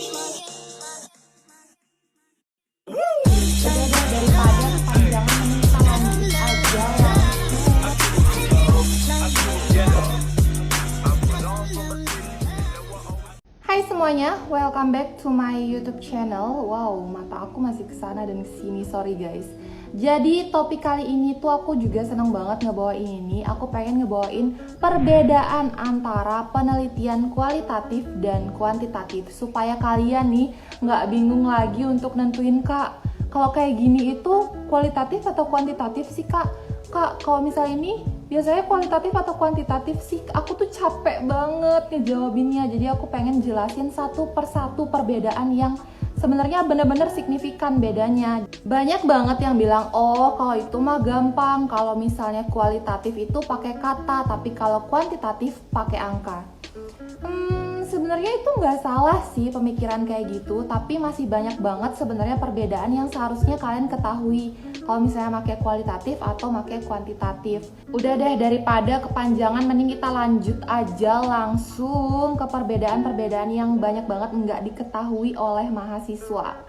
Udah deh, daripada kepanjangan mending kita lanjut aja Hai semuanya, welcome back to my YouTube channel. Wow, mata aku masih kesana dan kesini, sorry guys. Jadi topik kali ini tuh aku juga seneng banget ngebawain ini. Aku pengen ngebawain perbedaan antara penelitian kualitatif dan kuantitatif, supaya kalian nih nggak bingung lagi untuk nentuin, Kak, kalau kayak gini itu kualitatif atau kuantitatif sih, Kak? Kak, kalau misalnya ini biasanya kualitatif atau kuantitatif sih? Aku tuh capek banget ngejawabinnya. Jadi aku pengen jelasin satu persatu perbedaan yang sebenarnya bener-bener signifikan bedanya. Banyak banget yang bilang, oh kalau itu mah gampang, kalau misalnya kualitatif itu pakai kata, tapi kalau kuantitatif pakai angka. Sebenarnya itu nggak salah sih pemikiran kayak gitu, tapi masih banyak banget sebenarnya perbedaan yang seharusnya kalian ketahui kalau misalnya pakai kualitatif atau pakai kuantitatif. Udah deh, daripada kepanjangan mending kita lanjut aja langsung ke perbedaan-perbedaan yang banyak banget nggak diketahui oleh mahasiswa.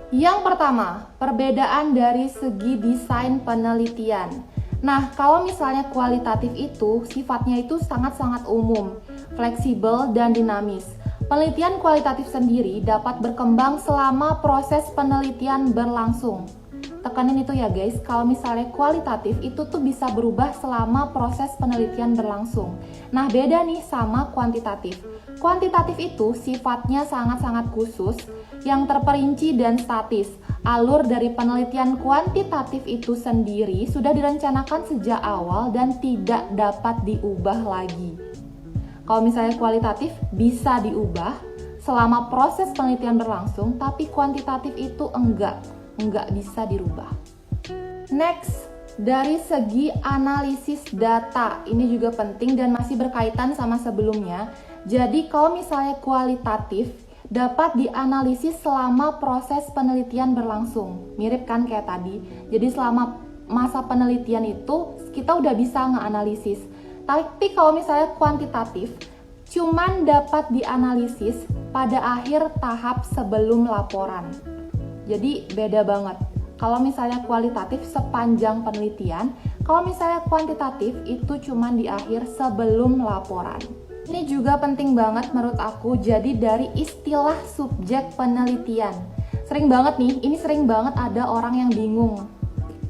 Yang pertama, perbedaan dari segi desain penelitian. Nah, kalau misalnya kualitatif itu sifatnya itu sangat-sangat umum, fleksibel, dan dinamis. Penelitian kualitatif sendiri dapat berkembang selama proses penelitian berlangsung. Tekanin itu ya guys, kalau misalnya kualitatif itu tuh bisa berubah selama proses penelitian berlangsung. Nah, beda nih sama kuantitatif. Kuantitatif itu sifatnya sangat-sangat khusus, yang terperinci dan statis. Alur dari penelitian kuantitatif itu sendiri sudah direncanakan sejak awal dan tidak dapat diubah lagi. Kalau misalnya kualitatif bisa diubah selama proses penelitian berlangsung, tapi kuantitatif itu enggak bisa dirubah. Next, dari segi analisis data, ini juga penting dan masih berkaitan sama sebelumnya. Jadi kalau misalnya kualitatif dapat dianalisis selama proses penelitian berlangsung. Mirip kan kayak tadi. Jadi selama masa penelitian itu kita udah bisa ngeanalisis. Tapi kalau misalnya kuantitatif cuman dapat dianalisis pada akhir tahap sebelum laporan. Jadi beda banget. Kalau misalnya kualitatif sepanjang penelitian, kalau misalnya kuantitatif itu cuman di akhir sebelum laporan. Ini juga penting banget menurut aku, jadi dari istilah subjek penelitian. Sering banget nih, ini sering banget ada orang yang bingung.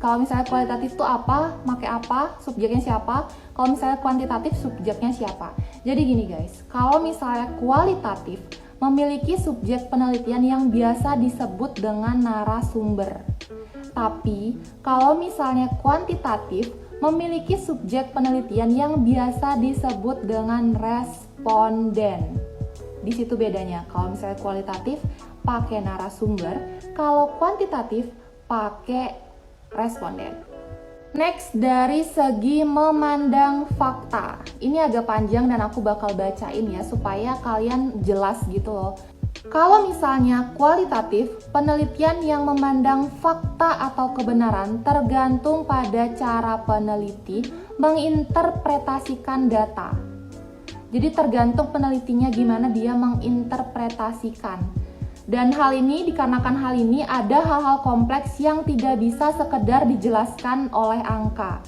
Kalau misalnya kualitatif itu apa, pakai apa, subjeknya siapa. Kalau misalnya kuantitatif, subjeknya siapa. Jadi gini guys, kalau misalnya kualitatif memiliki subjek penelitian yang biasa disebut dengan narasumber. Tapi kalau misalnya kuantitatif memiliki subjek penelitian yang biasa disebut dengan responden. Di situ bedanya. Kalau misalnya kualitatif pakai narasumber, kalau kuantitatif pakai responden. Next, dari segi memandang fakta. Ini agak panjang dan aku bakal bacain ya supaya kalian jelas gitu loh. Kalau misalnya kualitatif, penelitian yang memandang fakta atau kebenaran tergantung pada cara peneliti menginterpretasikan data. Jadi tergantung penelitinya gimana dia menginterpretasikan. Dan hal ini dikarenakan hal ini ada hal-hal kompleks yang tidak bisa sekedar dijelaskan oleh angka.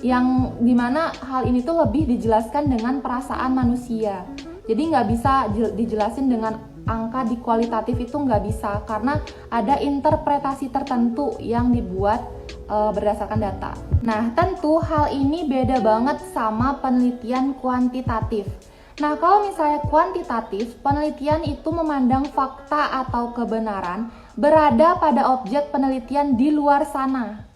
Yang dimana hal ini tuh lebih dijelaskan dengan perasaan manusia. Jadi nggak bisa dijelasin dengan angka di kualitatif itu nggak bisa karena ada interpretasi tertentu yang dibuat berdasarkan data. Nah, tentu hal ini beda banget sama penelitian kuantitatif. Nah, kalau misalnya kuantitatif, penelitian itu memandang fakta atau kebenaran berada pada objek penelitian di luar sana.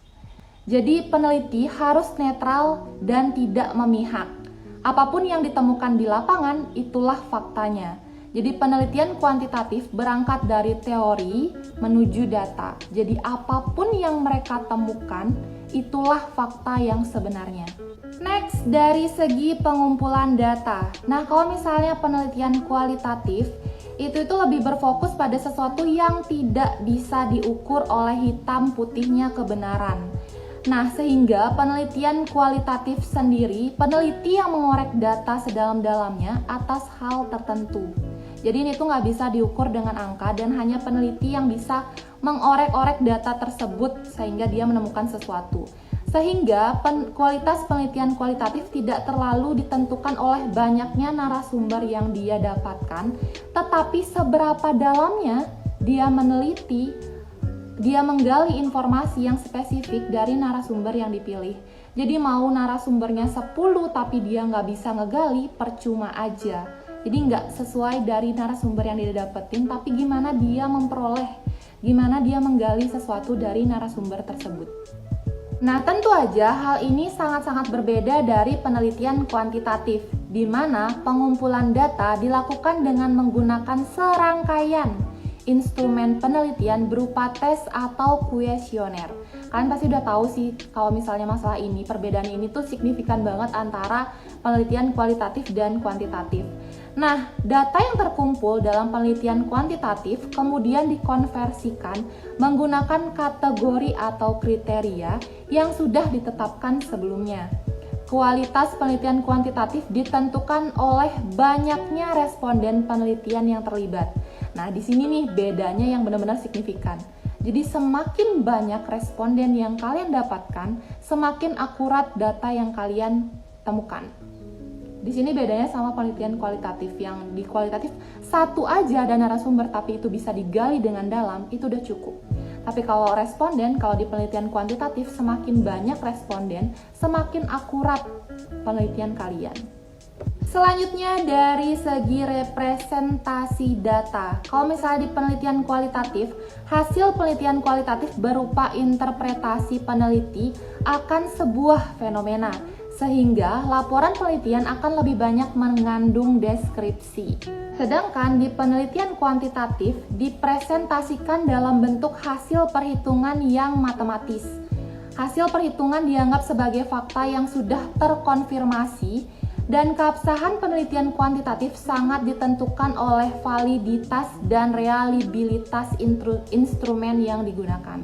Jadi peneliti harus netral dan tidak memihak. Apapun yang ditemukan di lapangan, itulah faktanya. Jadi penelitian kuantitatif berangkat dari teori menuju data. Jadi apapun yang mereka temukan, itulah fakta yang sebenarnya. Next, dari segi pengumpulan data. Nah, kalau misalnya penelitian kualitatif, itu lebih berfokus pada sesuatu yang tidak bisa diukur oleh hitam putihnya kebenaran. Nah, sehingga penelitian kualitatif sendiri, peneliti yang mengorek data sedalam-dalamnya atas hal tertentu. Jadi ini tuh nggak bisa diukur dengan angka dan hanya peneliti yang bisa mengorek-orek data tersebut sehingga dia menemukan sesuatu. Sehingga kualitas penelitian kualitatif tidak terlalu ditentukan oleh banyaknya narasumber yang dia dapatkan, tetapi seberapa dalamnya dia meneliti, dia menggali informasi yang spesifik dari narasumber yang dipilih. Jadi mau narasumbernya 10 tapi dia nggak bisa ngegali, percuma aja. Jadi nggak sesuai dari narasumber yang dia dapetin, tapi gimana dia memperoleh, gimana dia menggali sesuatu dari narasumber tersebut. Nah, tentu aja hal ini sangat-sangat berbeda dari penelitian kuantitatif, di mana pengumpulan data dilakukan dengan menggunakan serangkaian instrumen penelitian berupa tes atau kuesioner. Kalian pasti udah tahu sih kalau misalnya masalah ini, perbedaan ini tuh signifikan banget antara penelitian kualitatif dan kuantitatif. Nah, data yang terkumpul dalam penelitian kuantitatif kemudian dikonversikan menggunakan kategori atau kriteria yang sudah ditetapkan sebelumnya. Kualitas penelitian kuantitatif ditentukan oleh banyaknya responden penelitian yang terlibat. Nah, di sini nih bedanya yang benar-benar signifikan. Jadi semakin banyak responden yang kalian dapatkan, semakin akurat data yang kalian temukan. Di sini bedanya sama penelitian kualitatif, yang di kualitatif satu aja ada narasumber tapi itu bisa digali dengan dalam, itu udah cukup. Tapi kalau responden, kalau di penelitian kuantitatif semakin banyak responden, semakin akurat penelitian kalian. Selanjutnya dari segi representasi data. Kalau misalnya di penelitian kualitatif, hasil penelitian kualitatif berupa interpretasi peneliti akan sebuah fenomena, sehingga laporan penelitian akan lebih banyak mengandung deskripsi. Sedangkan di penelitian kuantitatif dipresentasikan dalam bentuk hasil perhitungan yang matematis. Hasil perhitungan dianggap sebagai fakta yang sudah terkonfirmasi, dan keabsahan penelitian kuantitatif sangat ditentukan oleh validitas dan reliabilitas instrumen yang digunakan.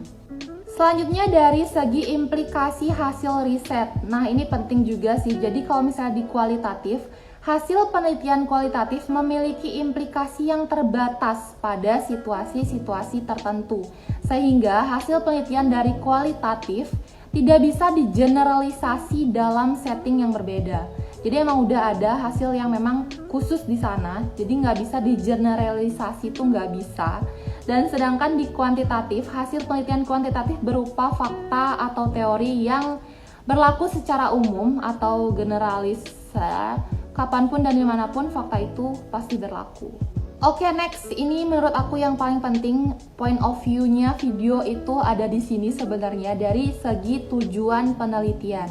Selanjutnya dari segi implikasi hasil riset. Nah, ini penting juga sih. Jadi kalau misalnya di kualitatif, hasil penelitian kualitatif memiliki implikasi yang terbatas pada situasi-situasi tertentu. Sehingga hasil penelitian dari kualitatif tidak bisa digeneralisasi dalam setting yang berbeda. Jadi emang udah ada hasil yang memang khusus di sana, jadi nggak bisa digeneralisasi, itu nggak bisa. Dan sedangkan di kuantitatif, hasil penelitian kuantitatif berupa fakta atau teori yang berlaku secara umum atau generalis, kapanpun dan dimanapun fakta itu pasti berlaku. Oke, next, ini menurut aku yang paling penting, point of view-nya video itu ada di sini sebenarnya dari segi tujuan penelitian.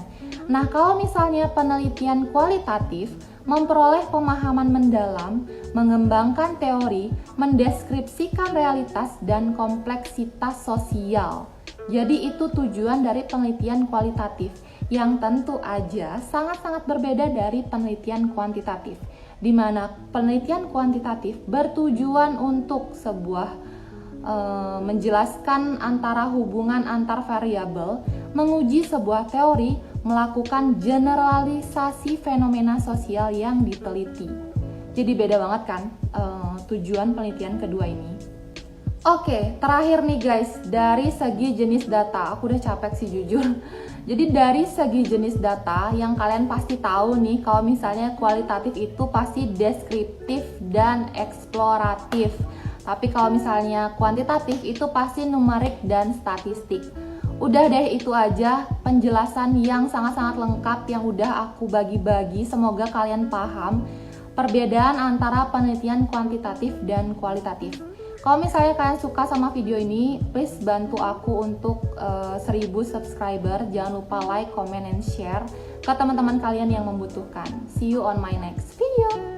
Nah, kalau misalnya penelitian kualitatif memperoleh pemahaman mendalam, mengembangkan teori, mendeskripsikan realitas dan kompleksitas sosial. Jadi itu tujuan dari penelitian kualitatif yang tentu aja sangat-sangat berbeda dari penelitian kuantitatif, di mana penelitian kuantitatif bertujuan untuk menjelaskan antara hubungan antar variabel, menguji sebuah teori, melakukan generalisasi fenomena sosial yang diteliti. Jadi beda banget kan tujuan penelitian kedua ini. Oke, terakhir nih guys, dari segi jenis data, aku udah capek sih jujur. Jadi dari segi jenis data yang kalian pasti tahu nih, kalau misalnya kualitatif itu pasti deskriptif dan eksploratif. Tapi kalau misalnya kuantitatif itu pasti numerik dan statistik. Udah deh, itu aja penjelasan yang sangat-sangat lengkap yang udah aku bagi-bagi. Semoga kalian paham perbedaan antara penelitian kuantitatif dan kualitatif. Kalau misalnya kalian suka sama video ini, please bantu aku untuk 1000 subscriber. Jangan lupa like, comment, and share ke teman-teman kalian yang membutuhkan. See you on my next video.